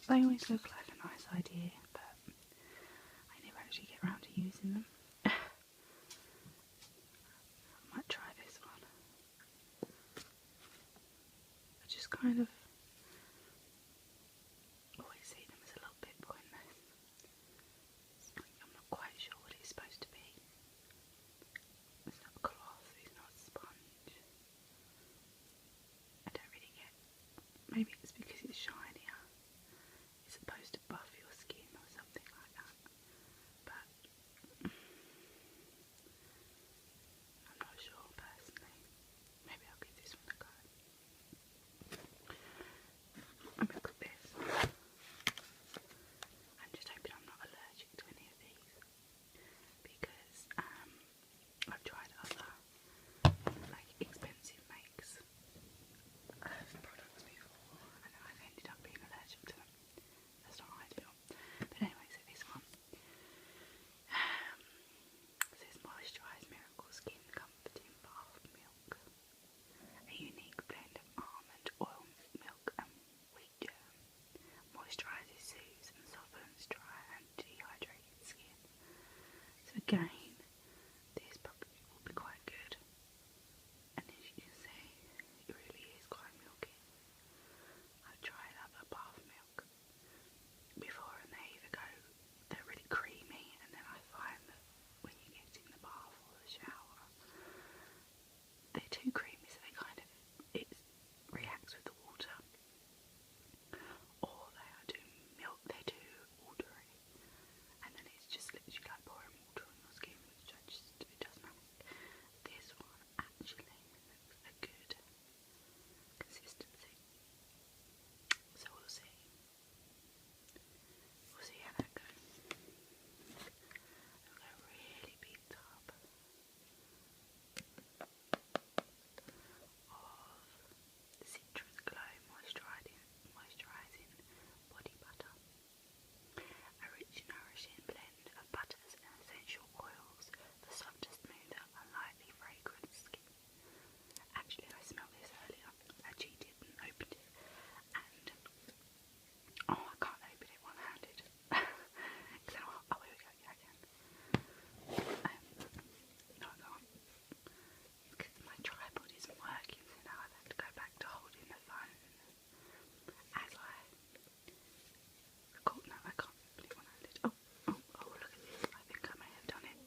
They always look like a nice idea, but I never actually get around to using them. I might try this one. I just kind of always see them as a little bit pointless. I'm not quite sure what it's supposed to be. It's not cloth, it's not sponge. I don't really get. Maybe it's because it's shinier. It's supposed to buff your skin or something like that. But I'm not sure personally. Maybe I'll give this one a go. I'm gonna cook this. I'm just hoping I'm not allergic to any of these because I've tried other like expensive makes of products before and I've ended up being allergic to them. That's not ideal. But anyway, so this one says Moisturise Miracle Skin Comforting Bath Milk. A unique blend of almond oil, milk and wheat germ. Moisturises, soothes and softens dry and dehydrated skin. So again, this probably will be quite good. And as you can see, it really is quite milky. I've tried other bath milk before and they either go, they're really creamy, and then I find that when you get in the bath or the shower, they're too creamy, so they kind of, it reacts with the water. Or they are too milk, they're too watery, and then it's just literally like pouring water on your skin, which it does not. This one actually looks a good consistency, so we'll see. We'll see how that goes. I've got a really big tub of Citrus Glow moisturising body butter. A rich, nourishing blend of butters and essential oils for softer, smoother, and lightly fragrant skin. Actually, I smelled this earlier. I cheated and opened it, and oh, I can't open it one-handed. So, oh, here we go. Yeah, I can. No, I can't. Because my tripod isn't working, so now I've had to go back to holding the phone as I record. No, I can't open it one-handed. Oh, look at this. I think I may have done it.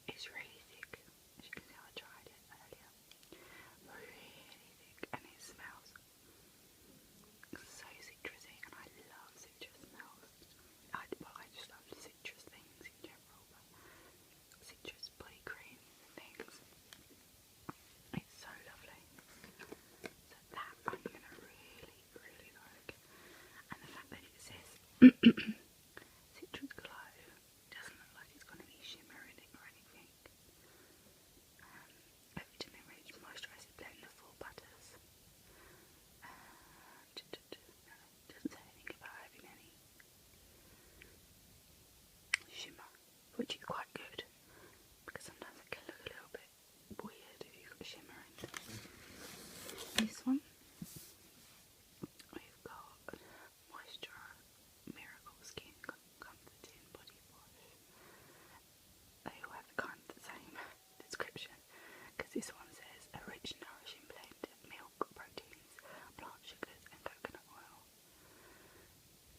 It's really thick. As you can see, I tried it earlier. Really thick, and it smells so citrusy, and I love citrus smells. I just love citrus things in general, but citrus body creams and things. It's so lovely. So that I'm gonna really, really like. And the fact that it says Citrus Glow doesn't look like it's gonna be shimmering it or anything. A vitamin rich moisturising blend of 4 butters. No, it doesn't say anything about having any shimmer, which is quite good because sometimes it can look a little bit weird if you've got shimmer in. This one, we've got Moisture Miracle Skin Comforting Body Wash. They all have kind of the same description because this one says a rich, nourishing blend of milk, proteins, plant sugars, and coconut oil.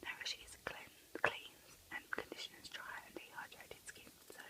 Nourishes, cleans, and conditions dry and dehydrated skin. So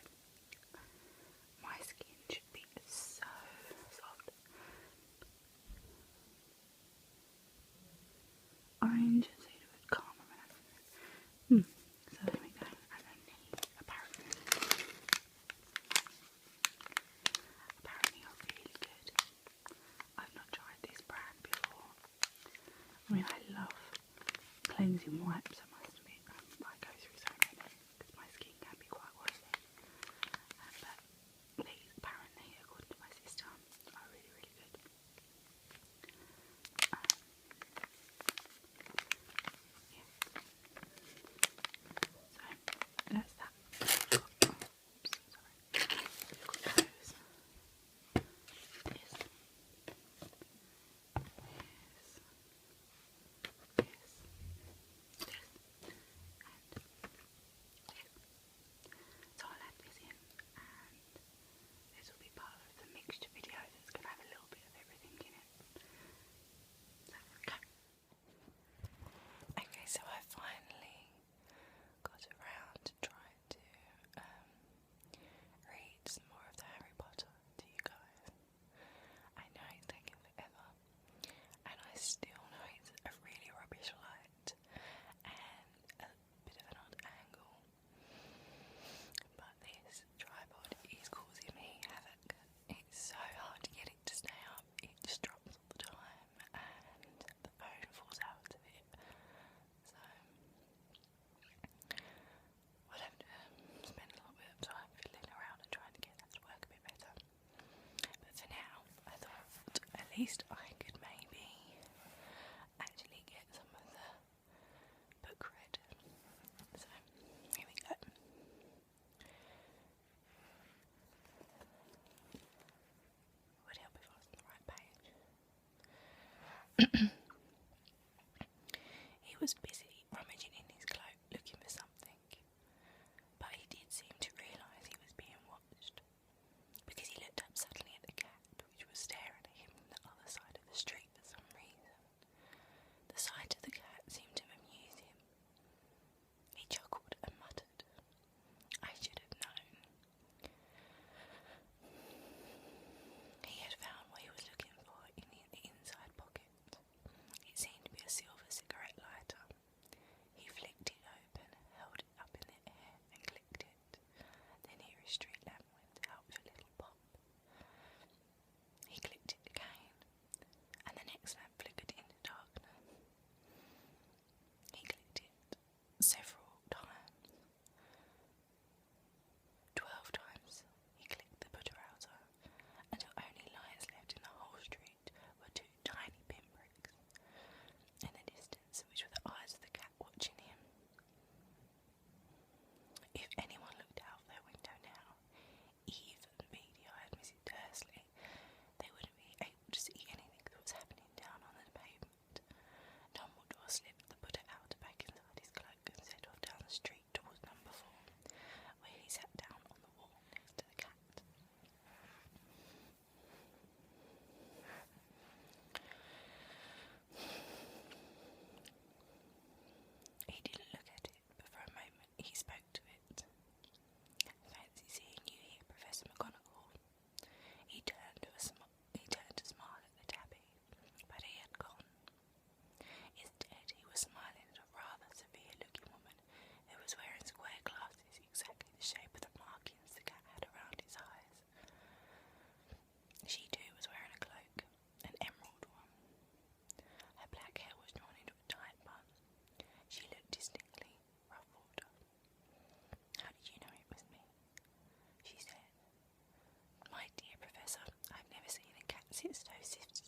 sit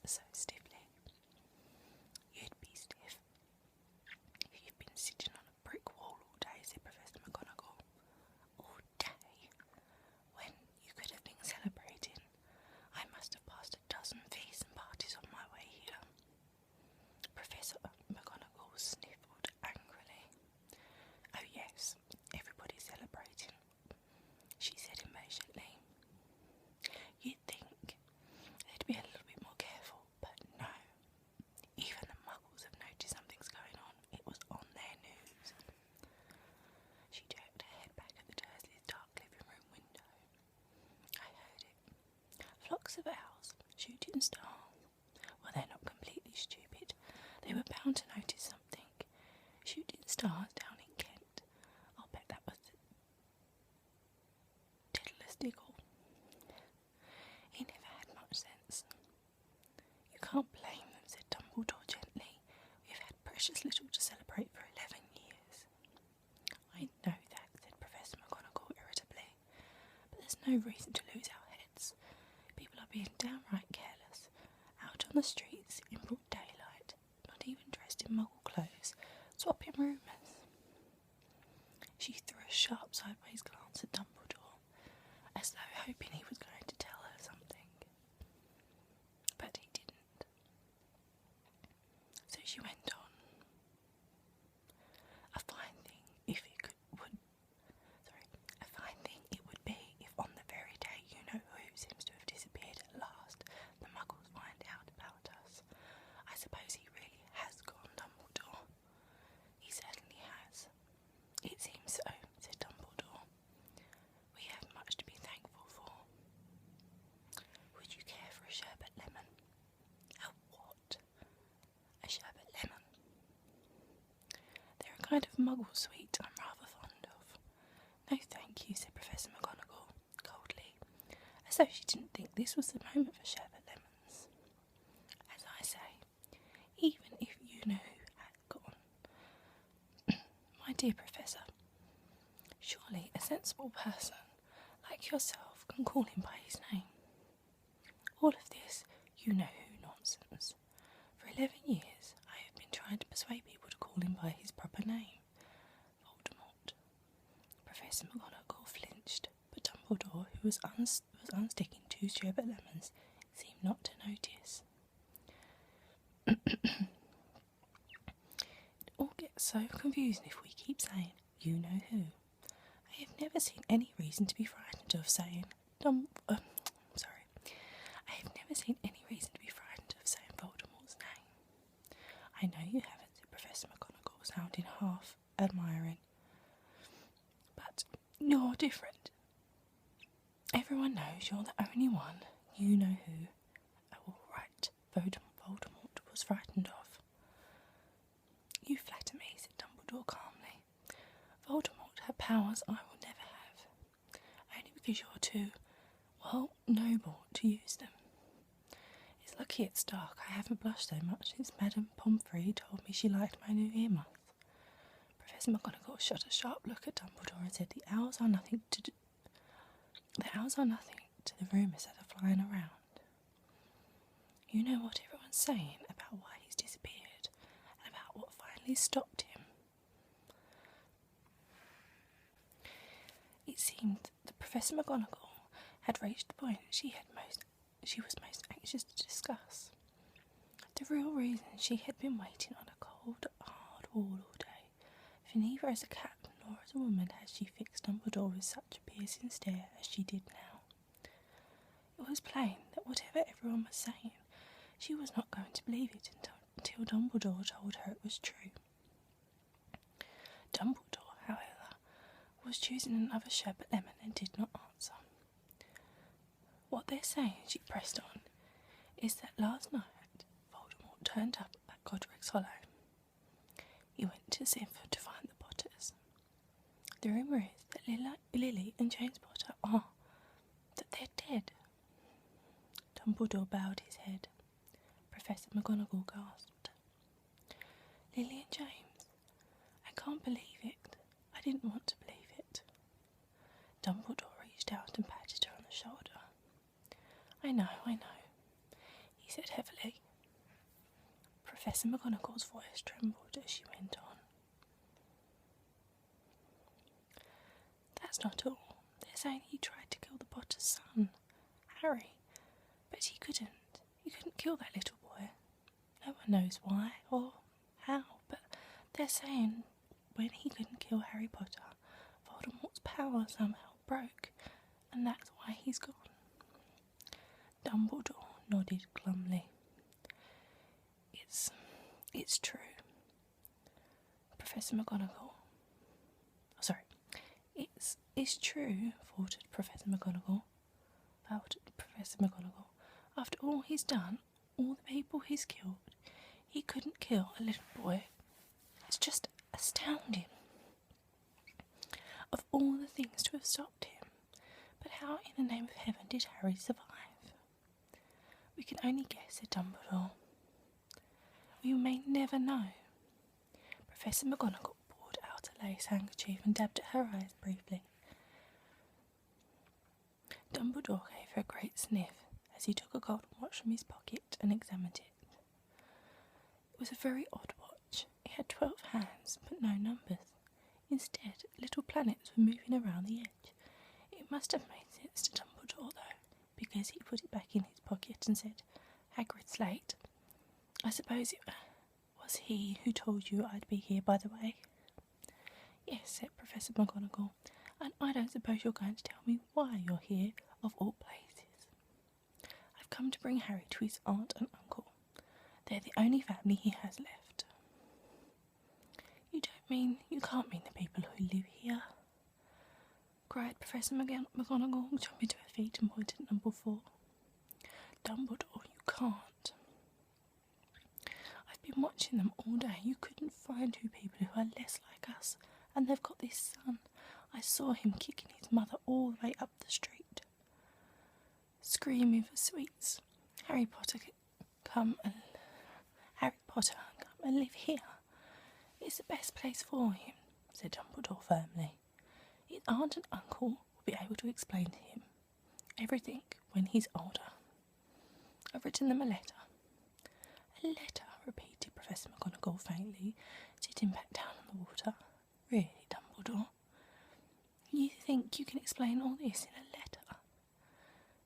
so stiffly. You'd be stiff if you've been sitting on a brick wall all day, said Professor McGonagall. All day? When you could have been celebrating. I must have passed a dozen feasts and parties on my way here. Professor McGonagall sniffled angrily. Oh yes, everybody's celebrating, she said impatiently. You'd think they'd be a little bit more careful, but no. Even the Muggles have noticed something's going on. It was on their news. She jerked her head back at the Dursleys' dark living room window. I heard it. Flocks of owls, shooting stars. Well, they're not completely stupid. They were bound to notice something. Shooting stars down in Kent. I'll bet that was Diddler's Diggle. He never had much sense. You can't blame them, said Dumbledore gently. We've had precious little to celebrate for 11 years. I know that, said Professor McGonagall irritably, but there's no reason to lose our heads. People are being downright careless, out on the streets in broad daylight, not even dressed in Muggle clothes, swapping rumours. She threw a sharp sideways glance at Dumbledore, as though hoping he was going to tell her something. But he didn't. So she went on. A fine thing it would be if on the very day you-know-who seems to have disappeared at last, the Muggles find out about us. I suppose he really has gone, Dumbledore. He certainly has. It seems so, said Dumbledore. We have much to be thankful for. Would you care for a sherbet lemon? A what? A sherbet lemon. They're a kind of Muggle sweet I'm rather fond of. No, thank you, said Professor McGonagall, coldly, as though she didn't think this was the moment for sherbet lemons. As I say, even if you-know-who had gone. My dear Professor, surely a sensible person like yourself can call him by his name. All of this you-know-who nonsense. For 11 years I have been trying to persuade people to call him by his proper name, Voldemort. Professor McGonagall flinched, but Dumbledore, who was unsticking 2 sherbet lemons, seemed not to notice. It all gets so confusing if we keep saying you-know-who. I have never seen any reason to be frightened of saying I have never seen any reason to be frightened of saying Voldemort's name. I know you haven't, said Professor McGonagall, sounding half admiring. But you're different. Everyone knows you're the only one you-know-who. Oh, all right, Voldemort was frightened of. You flatter me, said Dumbledore calmly. Voldemort had powers I will never have, only because you're too, noble to use them. It's lucky it's dark. I haven't blushed so much since Madame Pomfrey told me she liked my new earmuffs. Professor McGonagall shot a sharp look at Dumbledore and said, The owls are nothing to the rumours that are flying around. You know what everyone's saying about why he's disappeared, and about what finally stopped him. It seemed that Professor McGonagall had reached the point she was most anxious to discuss. The real reason she had been waiting on a cold, hard wall all day, for neither as a cat nor as a woman had she fixed Dumbledore with such a piercing stare as she did now. It was plain that whatever everyone was saying, she was not going to believe it until Dumbledore told her it was true. Dumbledore, however, was choosing another sherbet lemon and did not answer. What they're saying, she pressed on, is that last night Voldemort turned up at Godric's Hollow. He went to Sifton to find the Potters. The rumour is that Lily and James Potter that they're dead. Dumbledore bowed his head. Professor McGonagall gasped. Lily and James? I can't believe it. I didn't want to believe it. Dumbledore reached out and patted her on the shoulder. I know. Professor McGonagall's voice trembled as she went on. That's not all. They're saying he tried to kill the Potter's son, Harry, but he couldn't. He couldn't kill that little boy. No one knows why or how, but they're saying when he couldn't kill Harry Potter, Voldemort's power somehow broke, and that's why he's gone. Dumbledore nodded glumly. It's true. Professor McGonagall. It's true, faltered Professor McGonagall. After all he's done, all the people he's killed, he couldn't kill a little boy. It's just astounding. Of all the things to have stopped him, but how in the name of heaven did Harry survive? We can only guess, said Dumbledore. We may never know. Professor McGonagall poured out a lace handkerchief and dabbed at her eyes briefly. Dumbledore gave her a great sniff as he took a golden watch from his pocket and examined it. It was a very odd watch. It had 12 hands, but no numbers. Instead, little planets were moving around the edge. It must have made sense to Dumbledore, though, because he put it back in his pocket and said, Hagrid's late. I suppose it was he who told you I'd be here, by the way. Yes, said Professor McGonagall, and I don't suppose you're going to tell me why you're here, of all places. I've come to bring Harry to his aunt and uncle. They're the only family he has left. You can't mean the people who live here, cried Professor McGonagall, jumping to her feet and pointed at number 4. Dumbledore, you can't. I've been watching them all day. You couldn't find 2 people who are less like us, and they've got this son. I saw him kicking his mother all the way up the street, screaming for sweets. Harry Potter, come and live here. It's the best place for him, said Dumbledore firmly. His aunt and uncle will be able to explain to him everything when he's older. I've written them a letter. A letter, repeated Professor McGonagall faintly, sitting back down on the water. Really, Dumbledore? You think you can explain all this in a letter?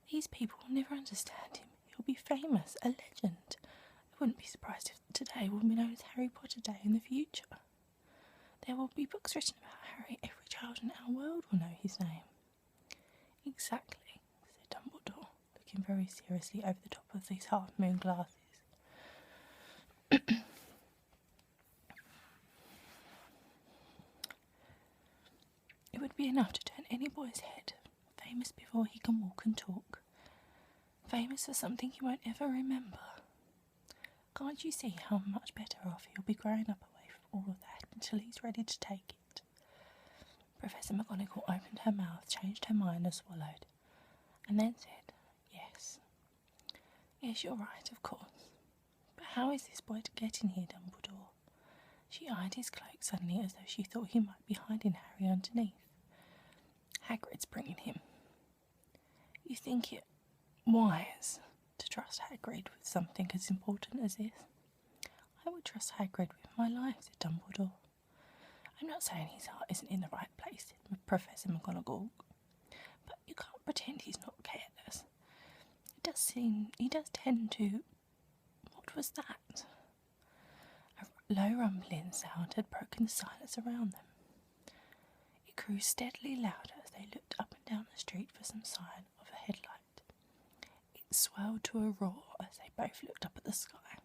These people will never understand him. He'll be famous, a legend. I wouldn't be surprised if today will be known as Harry Potter Day in the future. There will be books written about Harry. Every child in our world will know his name. Exactly, said Dumbledore, looking very seriously over the top of these half-moon glasses. It would be enough to turn any boy's head, famous before he can walk and talk. Famous for something he won't ever remember. Can't you see how much better off he'll be growing up away from all of that until he's ready to take it? Professor McGonagall opened her mouth, changed her mind and swallowed, and then said, Yes. Yes, you're right, of course. But how is this boy to get in here, Dumbledore? She eyed his cloak suddenly as though she thought he might be hiding Harry underneath. Hagrid's bringing him. You think it wise to trust Hagrid with something as important as this? I would trust Hagrid with my life, said Dumbledore. I'm not saying his heart isn't in the right place, said Professor McGonagall, but you can't pretend he's not careless. He does tend to... What was that? A low rumbling sound had broken the silence around them. It grew steadily louder as they looked up and down the street for some sign of a headlight. It swelled to a roar as they both looked up at the sky,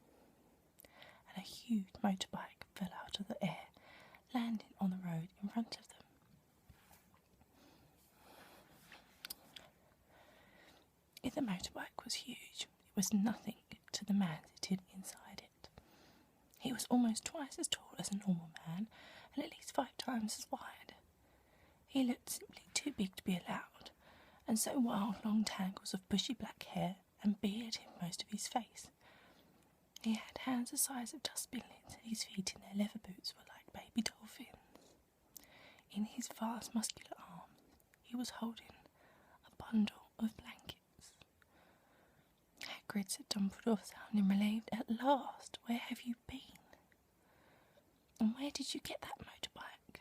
and a huge motorbike fell out of the air, landing on the road in front of them. If the motorbike was huge, it was nothing to the man sitting inside it. He was almost twice as tall as a normal man, and at least 5 times as wide. He looked simply too big to be allowed, and so wild long tangles of bushy black hair and beard hid most of his face. He had hands the size of dustbin lids, and his feet in their leather boots were like baby dolphins. In his vast muscular arms he was holding a bundle of blankets. Hagrid, said Dumbledore, sounding relieved. At last, where have you been? And where did you get that motorbike?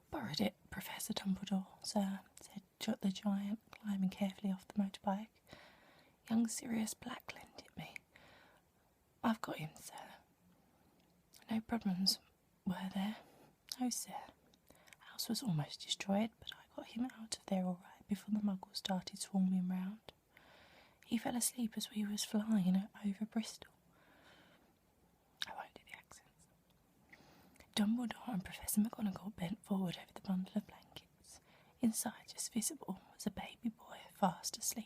Borrowed it, Professor Dumbledore, sir, said the giant, climbing carefully off the motorbike. Young Sirius Black lent it me. I've got him, sir. No problems, were there? No, sir. House was almost destroyed, but I got him out of there all right before the muggles started swarming round. He fell asleep as we was flying over Bristol. I won't do the accents. Dumbledore and Professor McGonagall bent forward over the bundle of blankets. Inside, just visible, was a baby boy fast asleep.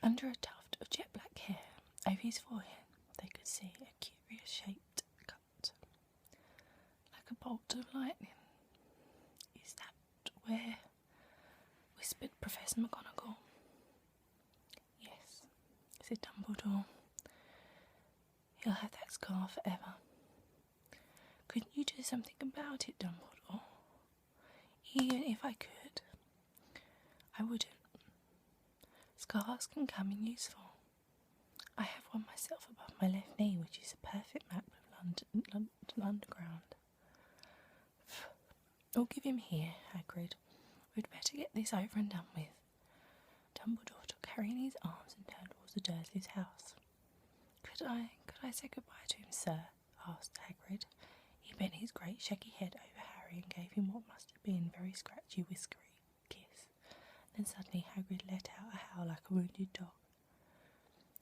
Under a tuft of jet black hair over his forehead, they could see a curious-shaped cut, like a bolt of lightning. Is that where? Whispered Professor McGonagall. Yes, said Dumbledore. He'll have that scar forever. Couldn't you do something about it, Dumbledore? Even if I could, I wouldn't. Scars can come in useful. I have one myself above my left knee, which is a perfect map of London Underground. I'll give him here, Hagrid. We'd better get this over and done with. Dumbledore took Harry in his arms and turned towards the Dursleys' house. Could I say goodbye to him, sir? Asked Hagrid. He bent his great shaggy head over Harry and gave him what must have been a very scratchy, whiskery kiss. Then suddenly Hagrid let out a howl like a wounded dog.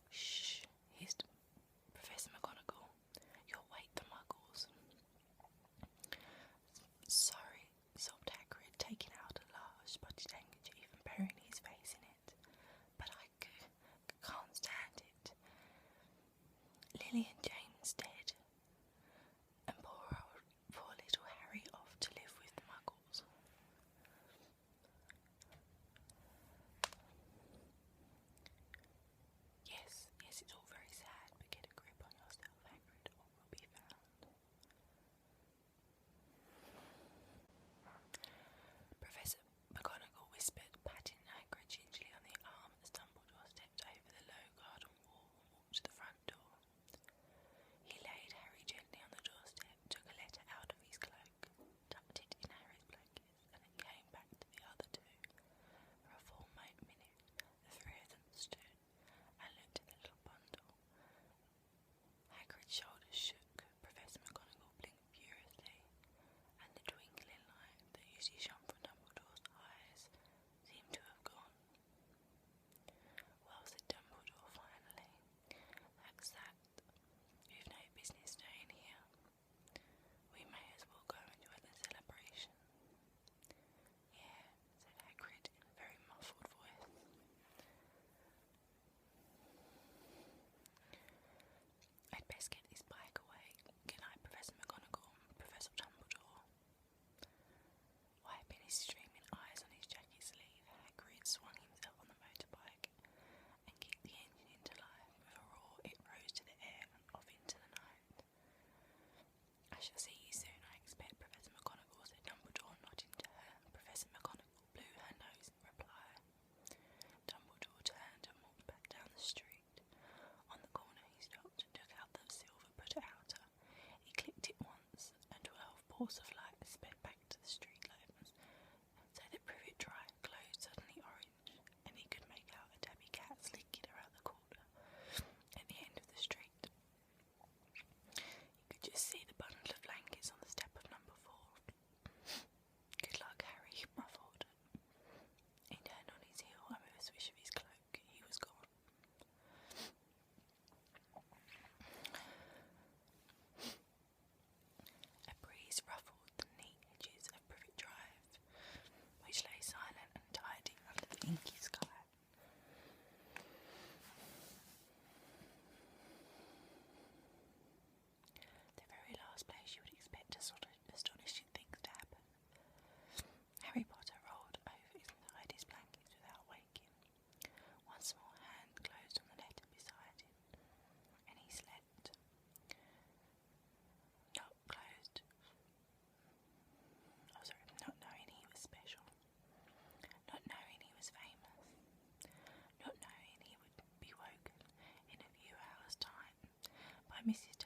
Shh, hissed Professor McGonagall. You'll wake the muggles. Sorry, sobbed Hagrid, taking out a large spotted handkerchief and burying his face in it. But I can't stand it. Lily and Jane's dead, and poor little Harry off to live with the muggles. Yes, it's all very sad, but get a grip on yourself, Hagrid, or we'll be found. Professor McGonagall whispered, patting Hagrid gingerly on the arm as Dumbledore stepped over the low garden wall and walked to the front door. He laid Harry gently on the doorstep, took a letter out of his cloak, tucked it in Harry's blankets, and then came back to the other two. For a full minute, the three of them stood and looked at the little bundle. Hagrid's shoulders shook, Professor McGonagall blinked furiously, and the twinkling light that usually shone from Dumbledore's eyes seemed to have gone. Well, said Dumbledore finally, that's that. You've no business staying here. We may as well go and join the celebration. Yeah, said Hagrid in a very muffled voice. I'd best get this bike away. Good night, Professor McGonagall, Professor Dumbledore. Wiping his streaming eyes on his jacket sleeve, Hagrid swung himself on the motorbike and kicked the engine into life. With a roar, it rose to the air and off into the night. I shall see you soon, I expect, Professor McGonagall, said Dumbledore, nodding to her. Professor McGonagall blew her nose in reply. Dumbledore turned and walked back down the street. On the corner he stopped and took out the silver put-outer. He clicked it once, and 12 balls of light sped back to the street lamps, so that Privet Drive glowed suddenly orange, and he could make out a tabby cat slinking around the corner at the end of the street. He could just see the bundle of blankets on the step of number 4. Good luck, Harry, he ruffled. He turned on his heel, and with a swish of his cloak, he was gone. A breeze ruffled I miss you